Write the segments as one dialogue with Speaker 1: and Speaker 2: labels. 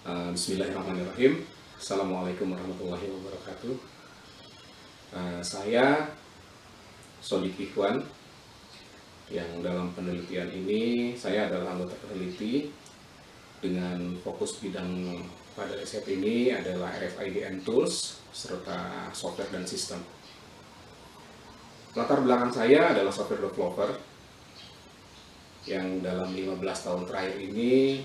Speaker 1: Bismillahirrahmanirrahim. Assalamualaikum warahmatullahi wabarakatuh. Saya Sodik Ikhwan, yang dalam penelitian ini saya adalah anggota peneliti dengan fokus bidang pada riset ini adalah RFID and Tools serta software dan sistem. Latar belakang saya adalah software developer yang dalam 15 tahun terakhir ini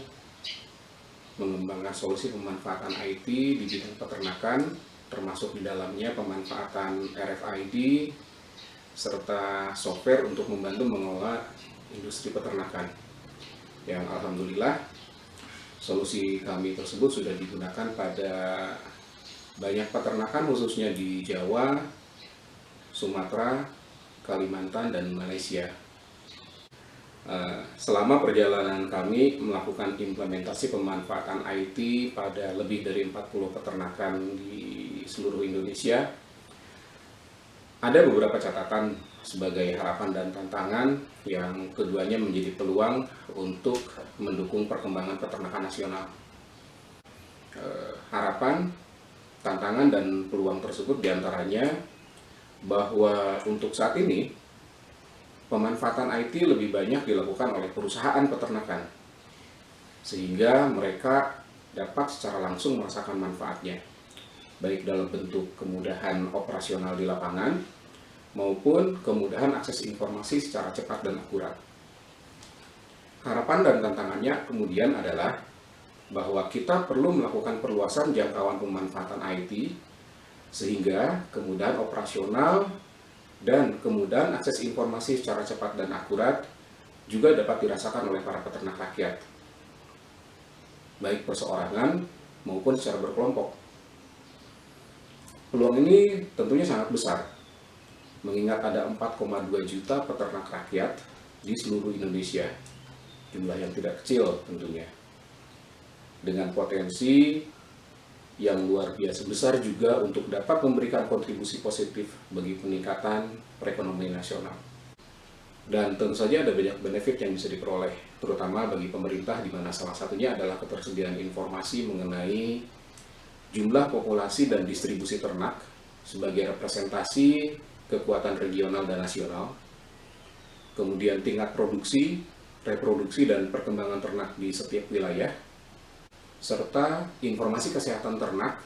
Speaker 1: mengembangkan solusi pemanfaatan IT di bidang peternakan, termasuk di dalamnya pemanfaatan RFID serta software untuk membantu mengelola industri peternakan. Yang alhamdulillah solusi kami tersebut sudah digunakan pada banyak peternakan, khususnya di Jawa, Sumatera, Kalimantan, dan Malaysia. Selama perjalanan kami melakukan implementasi pemanfaatan IT pada lebih dari 40 peternakan di seluruh Indonesia, ada beberapa catatan sebagai harapan dan tantangan yang keduanya menjadi peluang untuk mendukung perkembangan peternakan nasional. Harapan, tantangan, dan peluang tersebut diantaranya bahwa untuk saat ini pemanfaatan IT lebih banyak dilakukan oleh perusahaan peternakan, sehingga mereka dapat secara langsung merasakan manfaatnya, baik dalam bentuk kemudahan operasional di lapangan, maupun kemudahan akses informasi secara cepat dan akurat. Harapan dan tantangannya kemudian adalah bahwa kita perlu melakukan perluasan jangkauan pemanfaatan IT, sehingga kemudahan operasional dan kemudahan akses informasi secara cepat dan akurat juga dapat dirasakan oleh para peternak rakyat, baik perseorangan maupun secara berkelompok. Peluang ini tentunya sangat besar, mengingat ada 4,2 juta peternak rakyat di seluruh Indonesia, jumlah yang tidak kecil tentunya, dengan potensi yang luar biasa besar juga untuk dapat memberikan kontribusi positif bagi peningkatan perekonomian nasional. Dan tentu saja ada banyak benefit yang bisa diperoleh, terutama bagi pemerintah, di mana salah satunya adalah ketersediaan informasi mengenai jumlah populasi dan distribusi ternak sebagai representasi kekuatan regional dan nasional, kemudian tingkat produksi, reproduksi, dan perkembangan ternak di setiap wilayah, serta informasi kesehatan ternak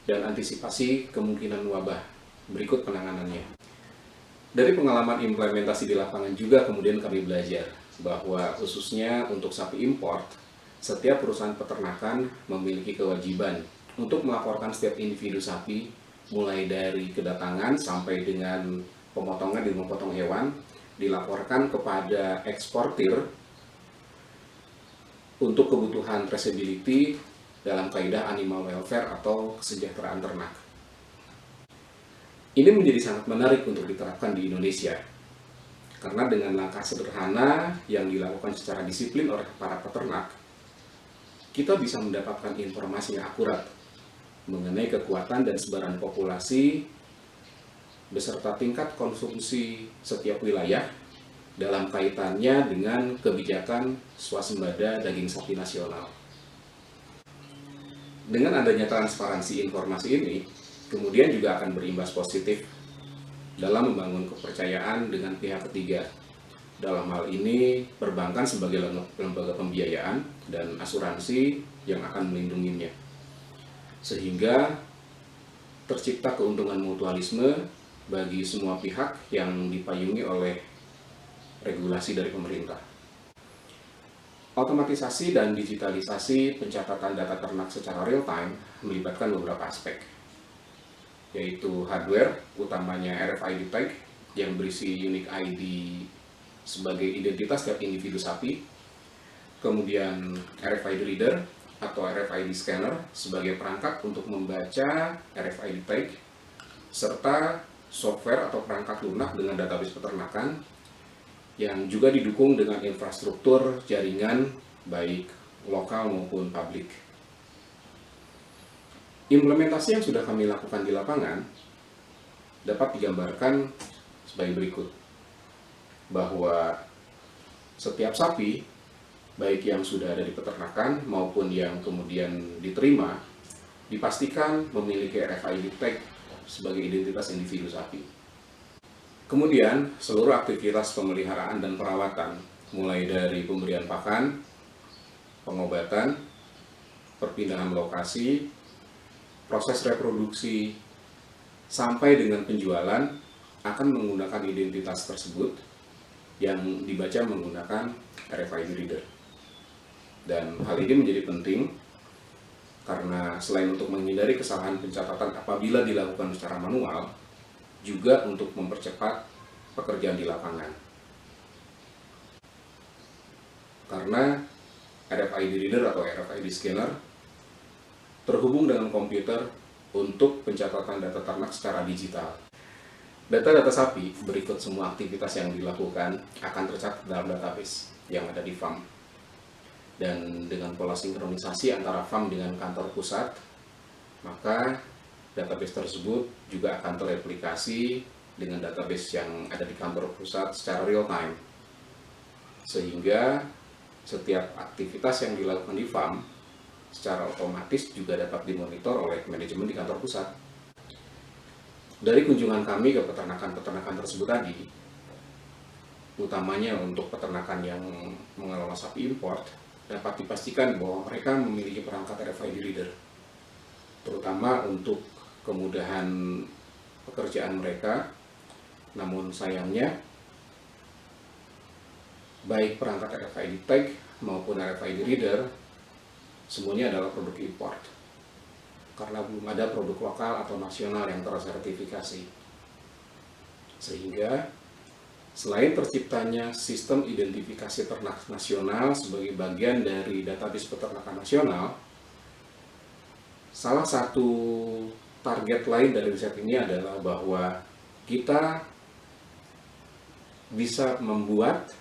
Speaker 1: dan antisipasi kemungkinan wabah berikut penanganannya. Dari pengalaman implementasi di lapangan juga kemudian kami belajar bahwa khususnya untuk sapi import, setiap perusahaan peternakan memiliki kewajiban untuk melaporkan setiap individu sapi, mulai dari kedatangan sampai dengan pemotongan dan memotong hewan, dilaporkan kepada eksportir untuk kebutuhan traceability dalam kaidah animal welfare atau kesejahteraan ternak. Ini menjadi sangat menarik untuk diterapkan di Indonesia, karena dengan langkah sederhana yang dilakukan secara disiplin oleh para peternak, kita bisa mendapatkan informasi yang akurat mengenai kekuatan dan sebaran populasi beserta tingkat konsumsi setiap wilayah dalam kaitannya dengan kebijakan swasembada daging sapi nasional. Dengan adanya transparansi informasi ini, kemudian juga akan berimbas positif dalam membangun kepercayaan dengan pihak ketiga. Dalam hal ini, perbankan sebagai lembaga pembiayaan dan asuransi yang akan melindunginya. Sehingga tercipta keuntungan mutualisme bagi semua pihak yang dipayungi oleh regulasi dari pemerintah. Otomatisasi dan digitalisasi pencatatan data ternak secara real time melibatkan beberapa aspek, yaitu hardware, utamanya RFID tag yang berisi unique ID sebagai identitas setiap individu sapi, kemudian RFID reader atau RFID scanner sebagai perangkat untuk membaca RFID tag, serta software atau perangkat lunak dengan database peternakan yang juga didukung dengan infrastruktur jaringan baik lokal maupun publik. Implementasi yang sudah kami lakukan di lapangan dapat digambarkan sebagai berikut, bahwa setiap sapi baik yang sudah ada di peternakan maupun yang kemudian diterima, dipastikan memiliki RFID tag sebagai identitas individu sapi. Kemudian, seluruh aktivitas pemeliharaan dan perawatan, mulai dari pemberian pakan, pengobatan, perpindahan lokasi, proses reproduksi, sampai dengan penjualan, akan menggunakan identitas tersebut yang dibaca menggunakan RFID reader. Dan hal ini menjadi penting karena selain untuk menghindari kesalahan pencatatan apabila dilakukan secara manual, juga untuk mempercepat pekerjaan di lapangan. Karena RFID reader atau RFID scanner terhubung dengan komputer untuk pencatatan data ternak secara digital. Data-data sapi berikut semua aktivitas yang dilakukan akan tercatat dalam database yang ada di farm. Dan dengan pola sinkronisasi antara farm dengan kantor pusat, maka database tersebut juga akan terreplikasi dengan database yang ada di kantor pusat secara real time. Sehingga setiap aktivitas yang dilakukan di farm secara otomatis juga dapat dimonitor oleh manajemen di kantor pusat. Dari kunjungan kami ke peternakan-peternakan tersebut tadi, utamanya untuk peternakan yang mengelola sapi import, dapat dipastikan bahwa mereka memiliki perangkat RFID reader, terutama untuk kemudahan pekerjaan mereka. Namun sayangnya, baik perangkat RFID tag maupun RFID reader, semuanya adalah produk import, karena belum ada produk lokal atau nasional yang tersertifikasi. Sehingga selain terciptanya sistem identifikasi ternak nasional sebagai bagian dari database peternakan nasional, salah satu target lain dari riset ini adalah bahwa kita bisa membuat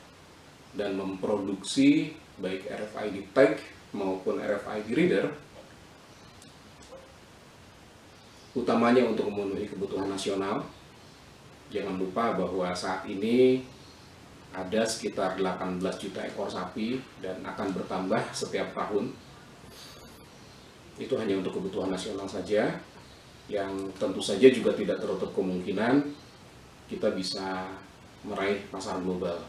Speaker 1: dan memproduksi baik RFID tag maupun RFID reader, utamanya untuk memenuhi kebutuhan nasional. Jangan lupa bahwa saat ini ada sekitar 18 juta ekor sapi dan akan bertambah setiap tahun. Itu hanya untuk kebutuhan nasional saja, yang tentu saja juga tidak tertutup kemungkinan kita bisa meraih pasar global.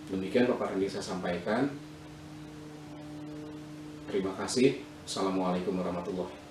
Speaker 1: Demikian paparan yang saya sampaikan. Terima kasih. Assalamualaikum warahmatullahi wabarakatuh.